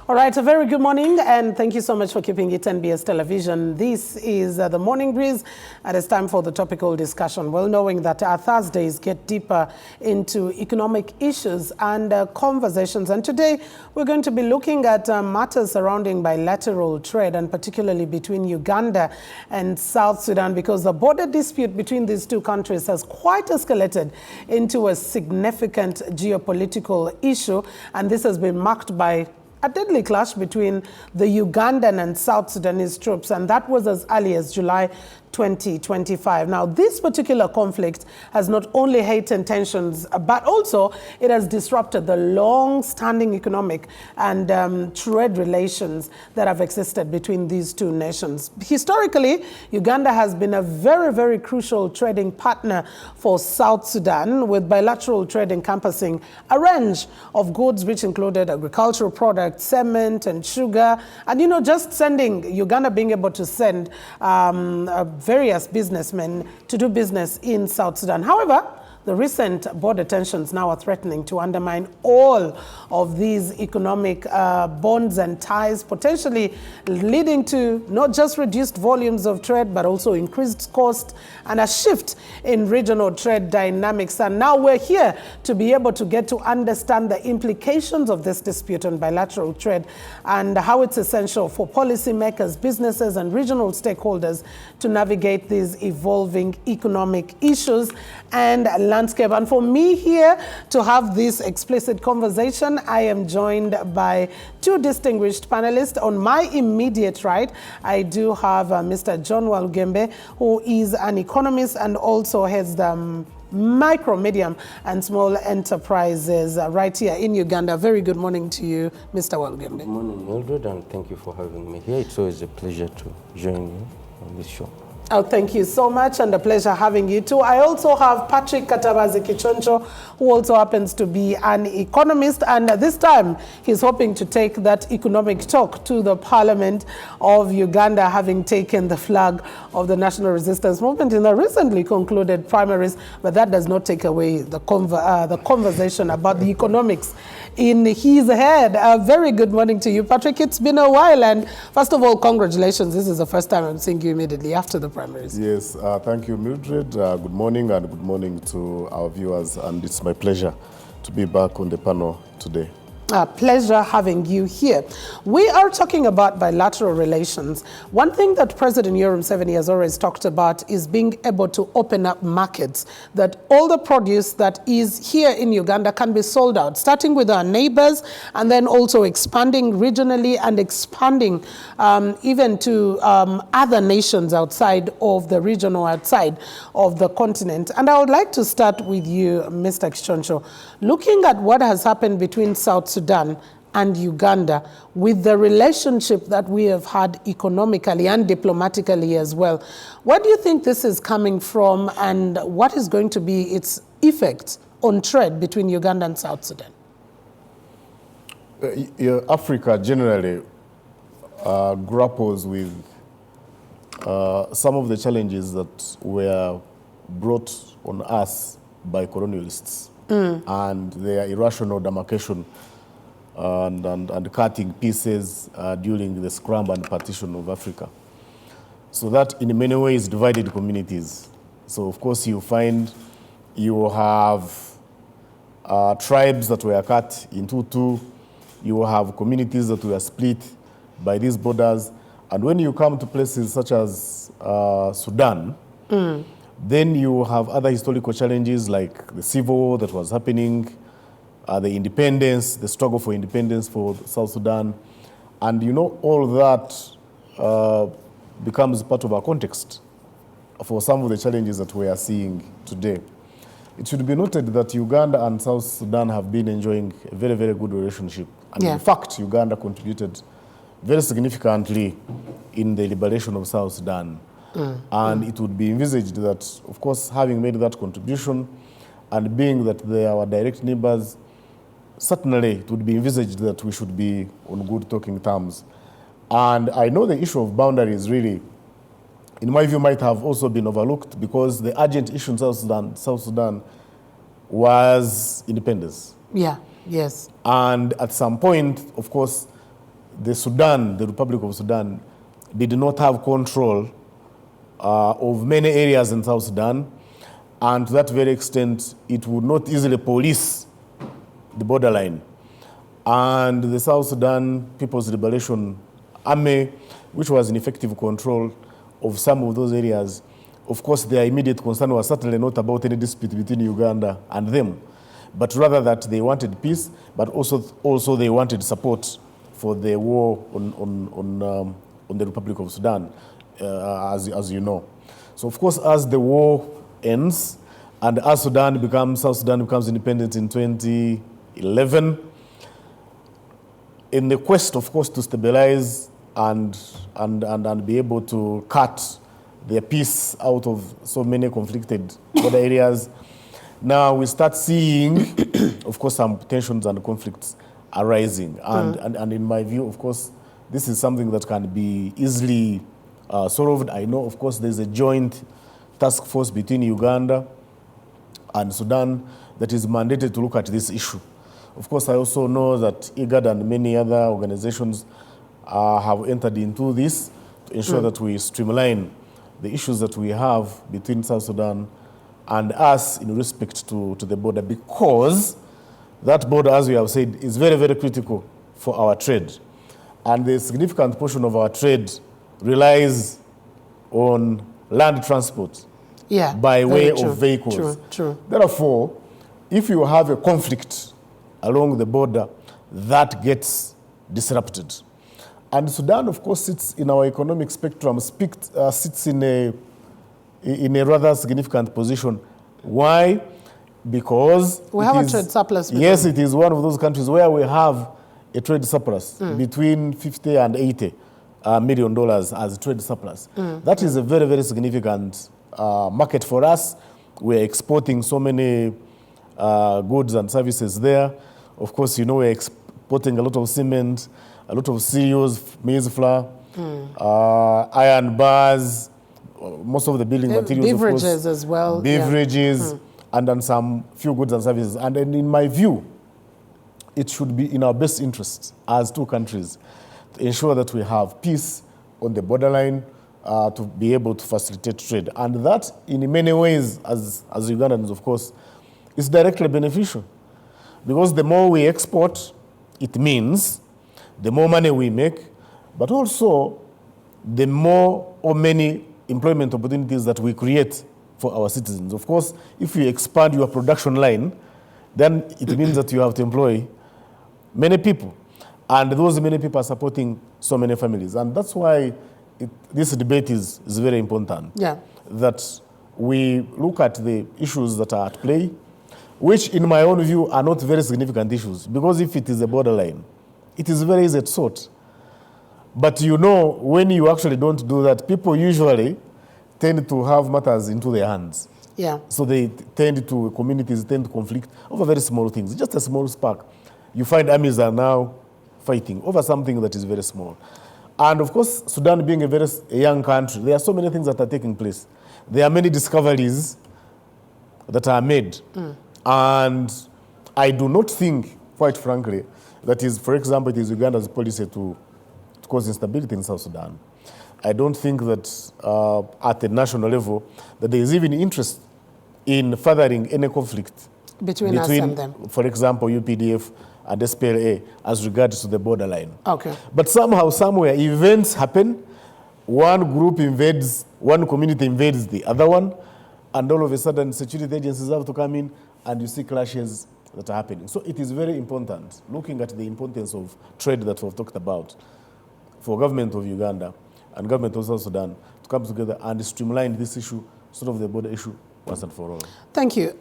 All right, a very good morning, and thank you so much for keeping it NBS Television. This is the Morning Breeze, and it's time for the topical discussion. Well, knowing that our Thursdays get deeper into economic issues and conversations, and today we're going to be looking at matters surrounding bilateral trade, and particularly between Uganda and South Sudan, because the border dispute between these two countries has quite escalated into a significant geopolitical issue, and this has been marked by a deadly clash between the Ugandan and South Sudanese troops, and that was as early as July 2025. Now, this particular conflict has not only heightened tensions, but also it has disrupted the long-standing economic and trade relations that have existed between these two nations. Historically, Uganda has been a very, very crucial trading partner for South Sudan, with bilateral trade encompassing a range of goods which included agricultural products, cement and sugar, and just sending Uganda being able to send various businessmen to do business in South Sudan. However, the recent border tensions now are threatening to undermine all of these economic bonds and ties, potentially leading to not just reduced volumes of trade, but also increased cost and a shift in regional trade dynamics. And now we're here to be able to get to understand the implications of this dispute on bilateral trade and how it's essential for policymakers, businesses, and regional stakeholders to navigate these evolving economic issues and landscape. And for me here to have this explicit conversation, I am joined by two distinguished panelists. On my immediate right, I do have Mr. John Walgembe, who is an economist and also heads the micro, medium, and small enterprises right here in Uganda. Very good morning to you, Mr. Walgembe. Good morning, Mildred, and thank you for having me here. It's always a pleasure to join you on this show. Oh, thank you so much, and a pleasure having you too. I also have Patrick Katabazi-Kichoncho, who also happens to be an economist, and this time he's hoping to take that economic talk to the Parliament of Uganda, having taken the flag of the National Resistance Movement in the recently concluded primaries, but that does not take away the conversation about the economics in his head. A very good morning to you, Patrick. It's been a while, and first of all, congratulations. This is the first time I'm seeing you immediately after the primaries. Yes, thank you, Mildred. Good morning, and good morning to our viewers, and it's my pleasure to be back on the panel today. A pleasure having you here. We are talking about bilateral relations. One thing that President Yoweri Museveni has always talked about is being able to open up markets, that all the produce that is here in Uganda can be sold out, starting with our neighbors and then also expanding regionally and expanding even to other nations outside of the region or outside of the continent. And I would like to start with you, Mr. Kichoncho. Looking at what has happened between South Sudan and Uganda, with the relationship that we have had economically and diplomatically as well, where do you think this is coming from, and what is going to be its effect on trade between Uganda and South Sudan? Africa generally grapples with some of the challenges that were brought on us by colonialists and their irrational demarcation and cutting pieces during the scrum and partition of Africa. So that in many ways divided communities. So of course you find you have tribes that were cut into two, you have communities that were split by these borders, and when you come to places such as Sudan, then you have other historical challenges like the civil war that was happening, the independence, the struggle for independence for South Sudan. And all that becomes part of our context for some of the challenges that we are seeing today. It should be noted that Uganda and South Sudan have been enjoying a very, very good relationship. And in fact, Uganda contributed very significantly in the liberation of South Sudan. And it would be envisaged that, of course, having made that contribution and being that they are our direct neighbors, certainly it would be envisaged that we should be on good talking terms. And I know the issue of boundaries really, in my view, might have also been overlooked, because the urgent issue in South Sudan was independence. Yeah, yes. And at some point, of course, the Republic of Sudan, did not have control of many areas in South Sudan, and to that very extent, it would not easily police the borderline. And the South Sudan People's Liberation Army, which was in effective control of some of those areas, of course, their immediate concern was certainly not about any dispute between Uganda and them, but rather that they wanted peace, but also they wanted support for the war on the Republic of Sudan, as you know. So, of course, as the war ends and as South Sudan becomes independent in 2011, in the quest, of course, to stabilize and be able to cut their peace out of so many conflicted border areas, now we start seeing, of course, some tensions and conflicts arising. And in my view, of course, this is something that can be easily solved. I know, of course, there's a joint task force between Uganda and Sudan that is mandated to look at this issue. Of course, I also know that IGAD and many other organizations have entered into this to ensure that we streamline the issues that we have between South Sudan and us in respect to the border, because that border, as we have said, is very, very critical for our trade. And the significant portion of our trade relies on land transport by way of vehicles. True. Therefore, if you have a conflict along the border, that gets disrupted. And Sudan, of course, sits in our economic spectrum, sits in a rather significant position. Why? Because we have a trade surplus. Yes, it is one of those countries where we have a trade surplus between $50 and $80 million as a trade surplus. That is a very, very significant market for us. We're exporting so many goods and services there. Of course, you know, we're exporting a lot of cement, a lot of cereals, maize flour, iron bars, most of the building materials, beverages, of course, as well. Beverages, and then some few goods and services. And in my view, it should be in our best interest as two countries to ensure that we have peace on the borderline to be able to facilitate trade. And that, in many ways, as Ugandans, of course, is directly beneficial. Because the more we export, it means the more money we make, but also the more or many employment opportunities that we create for our citizens. Of course, if you expand your production line, then it means that you have to employ many people. And those many people are supporting so many families. And that's why this debate is very important. That we look at the issues that are at play, which in my own view are not very significant issues. Because if it is a borderline, it is very easy to sort. But you know, when you actually don't do that, people usually tend to have matters into their hands. So communities tend to conflict over very small things, just a small spark. You find armies are now fighting over something that is very small. And of course, Sudan being a young country, there are so many things that are taking place. There are many discoveries that are made. And I do not think, quite frankly, that is, for example, it is Uganda's policy to cause instability in South Sudan. I don't think that at the national level that there is even interest in furthering any conflict between us and them. For example, UPDF and SPLA as regards to the borderline. Okay. But somehow, somewhere, events happen. One group invades, one community invades the other one, and all of a sudden, security agencies have to come in, and you see clashes that are happening. So it is very important, looking at the importance of trade that we've talked about, for government of Uganda and government of South Sudan to come together and streamline this issue, sort of the border issue, once and for all. Thank you.